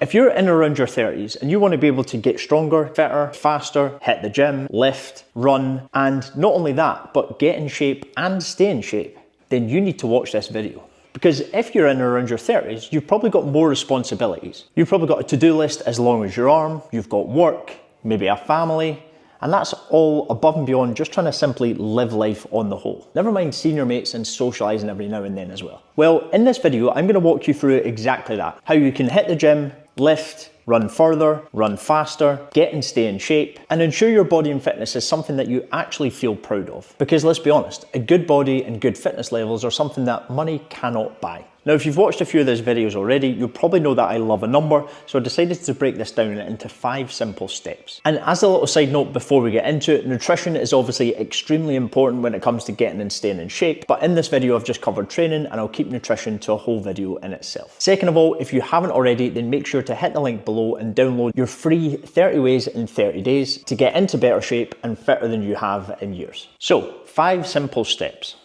If you're in around your 30s and you want to be able to get stronger, fitter, faster, hit the gym, lift, run, and not only that, but get in shape and stay in shape, then you need to watch this video. Because if you're in around your 30s, you've probably got more responsibilities. You've probably got a to-do list as long as your arm, you've got work, maybe a family, and that's all above and beyond just trying to simply live life on the whole. Never mind seeing your mates and socialising every now and then as well. Well, in this video, I'm going to walk you through exactly that. How you can hit the gym, lift, run further, run faster, get and stay in shape, and ensure your body and fitness is something that you actually feel proud of. Because let's be honest, a good body and good fitness levels are something that money cannot buy. Now, if you've watched a few of those videos already, you'll probably know that I love a number, so I decided to break this down into 5 simple steps. And as a little side note before we get into it, nutrition is obviously extremely important when it comes to getting and staying in shape, but in this video I've just covered training and I'll keep nutrition to a whole video in itself. Second of all, if you haven't already, then make sure to hit the link below and download your free 30 ways in 30 days to get into better shape and fitter than you have in years. So, 5 simple steps.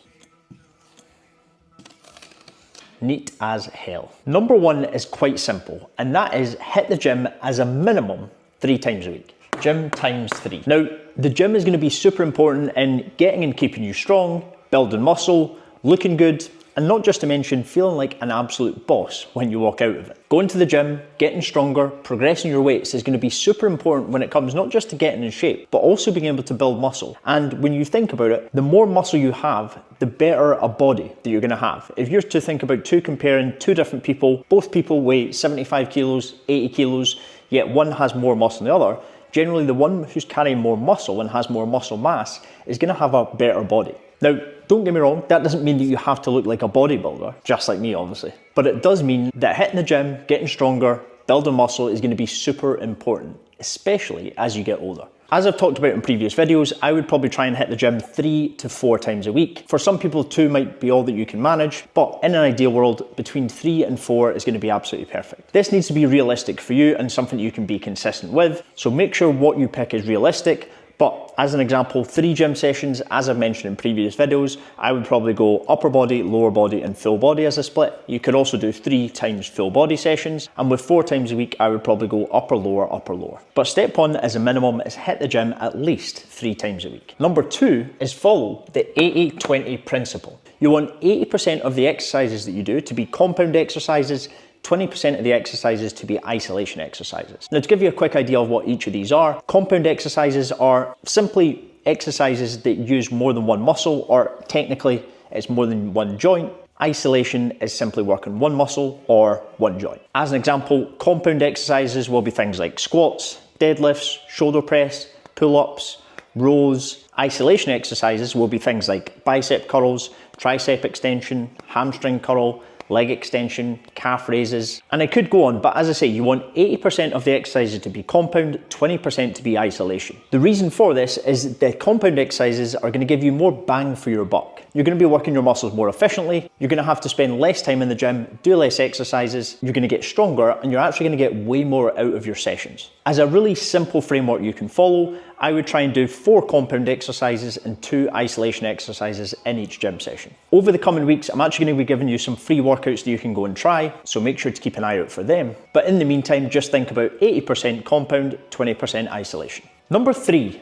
Neat as hell. Number 1 is quite simple, and that is hit the gym as a minimum 3 times a week. Gym times 3. Now, the gym is going to be super important in getting and keeping you strong, building muscle, looking good, and not just to mention feeling like an absolute boss when you walk out of it. Going to the gym, getting stronger, progressing your weights is going to be super important when it comes not just to getting in shape, but also being able to build muscle. And when you think about it, the more muscle you have, the better a body that you're going to have. If you're to think about comparing 2 different people, both people weigh 75 kilos, 80 kilos, yet one has more muscle than the other, generally the one who's carrying more muscle and has more muscle mass is going to have a better body. Now, don't get me wrong, that doesn't mean that you have to look like a bodybuilder, just like me obviously. But it does mean that hitting the gym, getting stronger, building muscle is going to be super important, especially as you get older. As I've talked about in previous videos, I would probably try and hit the gym 3 to 4 times a week. For some people, 2 might be all that you can manage, but in an ideal world, between 3 and 4 is going to be absolutely perfect. This needs to be realistic for you and something you can be consistent with, so make sure what you pick is realistic. But as an example, 3 gym sessions, as I've mentioned in previous videos, I would probably go upper body, lower body, and full body as a split. You could also do 3 times full body sessions, and with 4 times a week, I would probably go upper, lower, upper, lower. But step 1 as a minimum is hit the gym at least 3 times a week. Number 2 is follow the 80-20 principle. You want 80% of the exercises that you do to be compound exercises, 20% of the exercises to be isolation exercises. Now, to give you a quick idea of what each of these are, compound exercises are simply exercises that use more than one muscle, or technically it's more than one joint. Isolation is simply working one muscle or one joint. As an example, compound exercises will be things like squats, deadlifts, shoulder press, pull-ups, rows. Isolation exercises will be things like bicep curls, tricep extension, hamstring curl, leg extension, calf raises, and I could go on, but as I say, you want 80% of the exercises to be compound, 20% to be isolation. The reason for this is that compound exercises are going to give you more bang for your buck. You're going to be working your muscles more efficiently, you're going to have to spend less time in the gym, do less exercises, you're going to get stronger, and you're actually going to get way more out of your sessions. As a really simple framework you can follow, I would try and do 4 compound exercises and 2 isolation exercises in each gym session. Over the coming weeks, I'm actually going to be giving you some free workouts that you can go and try, so make sure to keep an eye out for them. But in the meantime, just think about 80% compound, 20% isolation. Number 3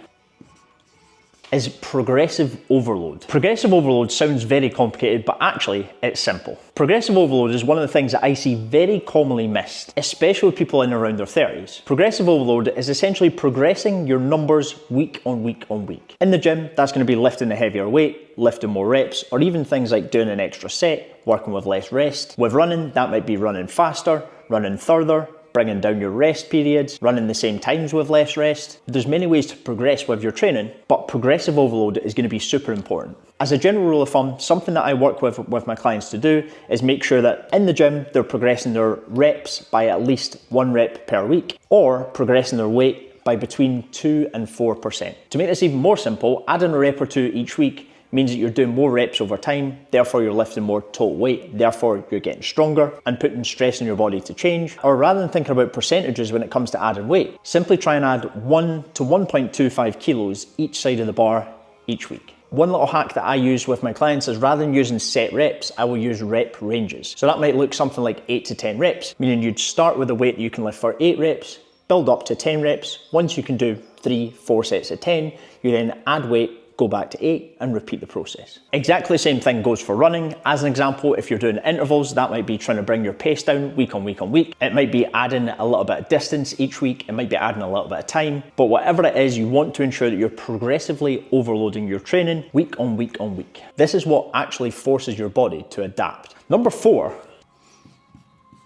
is progressive overload. Progressive overload sounds very complicated, but actually it's simple. Progressive overload is one of the things that I see very commonly missed, especially with people in around their 30s. Progressive overload is essentially progressing your numbers week on week on week. In the gym, that's going to be lifting a heavier weight, lifting more reps, or even things like doing an extra set, working with less rest. With running, that might be running faster, running further, bringing down your rest periods, running the same times with less rest. There's many ways to progress with your training, but progressive overload is going to be super important. As a general rule of thumb, something that I work with my clients to do is make sure that in the gym, they're progressing their reps by at least 1 rep per week, or progressing their weight by between 2 and 4%. To make this even more simple, adding a rep or 2 each week means that you're doing more reps over time, therefore you're lifting more total weight, therefore you're getting stronger and putting stress on your body to change. Or rather than thinking about percentages when it comes to adding weight, simply try and add 1 to 1.25 kilos each side of the bar each week. One little hack that I use with my clients is rather than using set reps, I will use rep ranges. So that might look something like 8 to 10 reps, meaning you'd start with a weight that you can lift for 8 reps, build up to 10 reps. Once you can do 3, 4 sets of 10, you then add weight, go back to 8 and repeat the process. Exactly the same thing goes for running. As an example, if you're doing intervals, that might be trying to bring your pace down week on week on week. It might be adding a little bit of distance each week. It might be adding a little bit of time, but whatever it is, you want to ensure that you're progressively overloading your training week on week on week. This is what actually forces your body to adapt. Number 4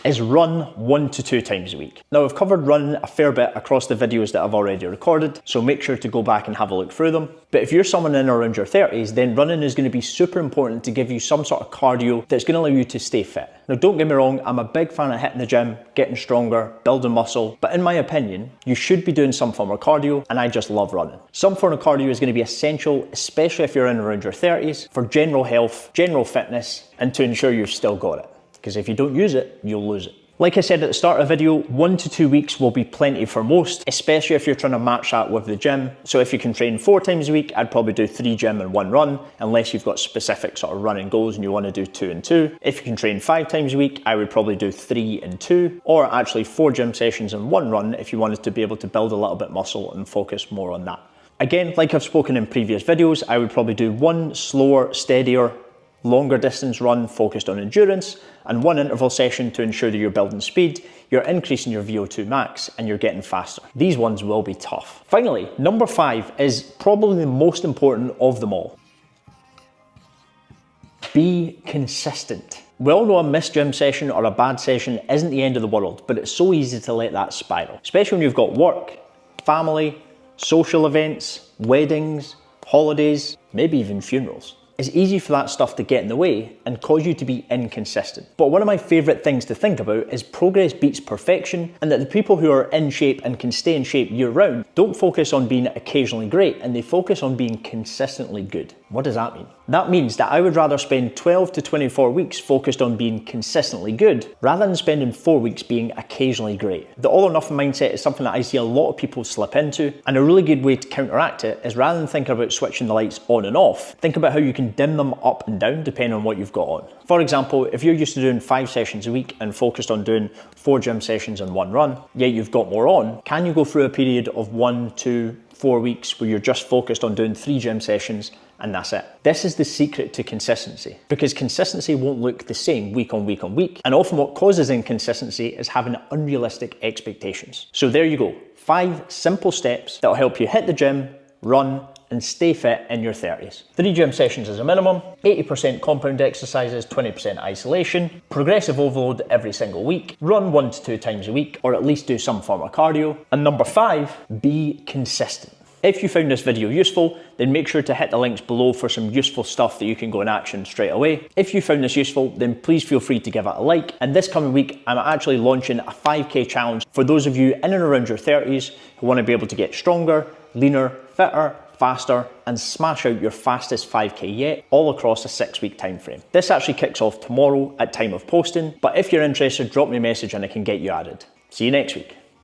is run 1 to 2 times a week. Now I've covered running a fair bit across the videos that I've already recorded, so make sure to go back and have a look through them. But if you're someone in around your 30s, then running is going to be super important to give you some sort of cardio that's going to allow you to stay fit. Now don't get me wrong, I'm a big fan of hitting the gym, getting stronger, building muscle, but in my opinion, you should be doing some form of cardio, and I just love running. Some form of cardio is going to be essential, especially if you're in around your 30s, for general health, general fitness, and to ensure you've still got it. Because if you don't use it, you'll lose it. Like I said at the start of the video, 1 to 2 weeks will be plenty for most, especially if you're trying to match that with the gym. So if you can train 4 times a week, I'd probably do 3 gym and 1 run, unless you've got specific sort of running goals and you want to do 2 and 2. If you can train 5 times a week, I would probably do 3 and 2, or actually 4 gym sessions and 1 run if you wanted to be able to build a little bit muscle and focus more on that. Again, like I've spoken in previous videos, I would probably do 1 slower, steadier, longer distance run focused on endurance, and 1 interval session to ensure that you're building speed, you're increasing your VO2 max, and you're getting faster. These ones will be tough. Finally, number 5 is probably the most important of them all. Be consistent. We all know a missed gym session or a bad session isn't the end of the world, but it's so easy to let that spiral, especially when you've got work, family, social events, weddings, holidays, maybe even funerals. It's easy for that stuff to get in the way and cause you to be inconsistent. But one of my favourite things to think about is progress beats perfection, and that the people who are in shape and can stay in shape year round don't focus on being occasionally great, and they focus on being consistently good. What does that mean? That means that I would rather spend 12 to 24 weeks focused on being consistently good rather than spending 4 weeks being occasionally great. The all or nothing mindset is something that I see a lot of people slip into, and a really good way to counteract it is rather than thinking about switching the lights on and off, think about how you can dim them up and down depending on what you've got on. For example, if you're used to doing 5 sessions a week and focused on doing 4 gym sessions and 1 run, yet you've got more on, can you go through a period of 1, 2, 4 weeks where you're just focused on doing 3 gym sessions and that's it? This is the secret to consistency, because consistency won't look the same week on week on week, and often what causes inconsistency is having unrealistic expectations. So there you go, 5 simple steps that'll help you hit the gym, run, and stay fit in your 30s. 3 gym sessions as a minimum, 80% compound exercises, 20% isolation, progressive overload every single week, run 1 to 2 times a week, or at least do some form of cardio. And number 5, be consistent. If you found this video useful, then make sure to hit the links below for some useful stuff that you can go in action straight away. If you found this useful, then please feel free to give it a like. And this coming week, I'm actually launching a 5K challenge for those of you in and around your 30s who want to be able to get stronger, leaner, fitter, faster, and smash out your fastest 5K yet, all across a 6-week time frame. This actually kicks off tomorrow at time of posting, but if you're interested, drop me a message and I can get you added. See you next week.